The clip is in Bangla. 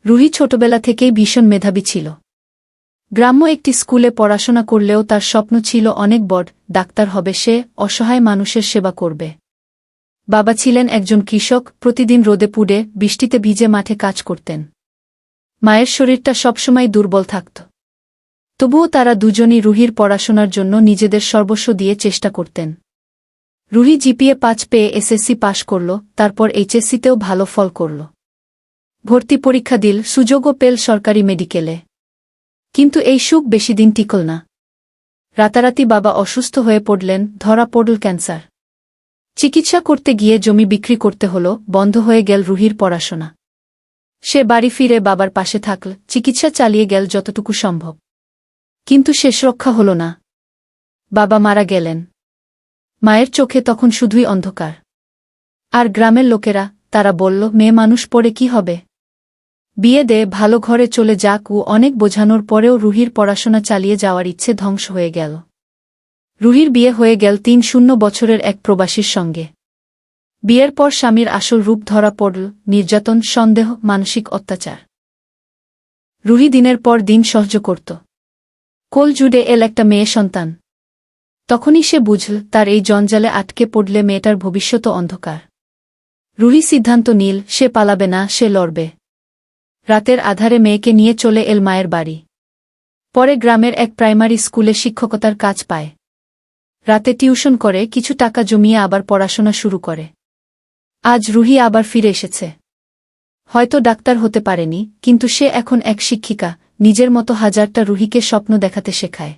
রুহি ছোটবেলা থেকেই ভীষণ মেধাবী ছিল। গ্রাম্য একটি স্কুলে পড়াশোনা করলেও তার স্বপ্ন ছিল অনেক বড়, ডাক্তার হবে সে, অসহায় মানুষের সেবা করবে। বাবা ছিলেন একজন কৃষক, প্রতিদিন রোদে পুড়ে বৃষ্টিতে ভিজে মাঠে কাজ করতেন। মায়ের শরীরটা সবসময় দুর্বল থাকত। তবুও তারা দুজনই রুহির পড়াশোনার জন্য নিজেদের সর্বস্ব দিয়ে চেষ্টা করতেন। রুহি জিপিএ 5 পেয়ে এসএসসি পাশ করল, তারপর এইচএসসিতেও ভালো ফল করল। ভর্তি পরীক্ষা দিল, সুযোগও পেল সরকারি মেডিকেলে। কিন্তু এই সুখ বেশিদিন টিকল না। রাতারাতি বাবা অসুস্থ হয়ে পড়লেন, ধরা পড়ল ক্যান্সার। চিকিৎসা করতে গিয়ে জমি বিক্রি করতে হল, বন্ধ হয়ে গেল রুহির পড়াশোনা। সে বাড়ি ফিরে বাবার পাশে থাকল, চিকিৎসা চালিয়ে গেল যতটুকু সম্ভব। কিন্তু শেষ রক্ষা হল না। বাবা মারা গেলেন। মায়ের চোখে তখন শুধুই অন্ধকার। আর গ্রামের লোকেরা, তারা বলল, মেয়ে মানুষ পড়ে কি হবে? বিয়ে দে, ভালো ঘরে চলে যাক। অনেক বোঝানোর পরেও রুহির পড়াশোনা চালিয়ে যাওয়ার ইচ্ছে ধ্বংস হয়ে গেল। রুহির বিয়ে হয়ে গেল ৩০ বছরের এক প্রবাসীর সঙ্গে। বিয়ের পর স্বামীর আসল রূপ ধরা পড়ল, নির্যাতন, সন্দেহ, মানসিক অত্যাচার। রুহি দিনের পর দিন সহ্য করত। কোল জুড়ে এল একটা মেয়ে সন্তান। তখনই সে বুঝল, তার এই জঞ্জালে আটকে পড়লে মেয়েটার ভবিষ্যৎ অন্ধকার। রুহি সিদ্ধান্ত নিল, সে পালাবে না, সে লড়বে। রাতের আধারে মেয়েকে নিয়ে চলে এল মায়ের বাড়ি। পরে গ্রামের এক প্রাইমারি স্কুলে শিক্ষকতার কাজ পায়। রাতে টিউশন করে কিছু টাকা জমিয়ে আবার পড়াশোনা শুরু করে। আজ রুহি আবার ফিরে এসেছে। হয়তো ডাক্তার হতে পারেনি, কিন্তু সে এখন এক শিক্ষিকা, নিজের মতো হাজারটা রুহিকে স্বপ্ন দেখাতে শেখায়।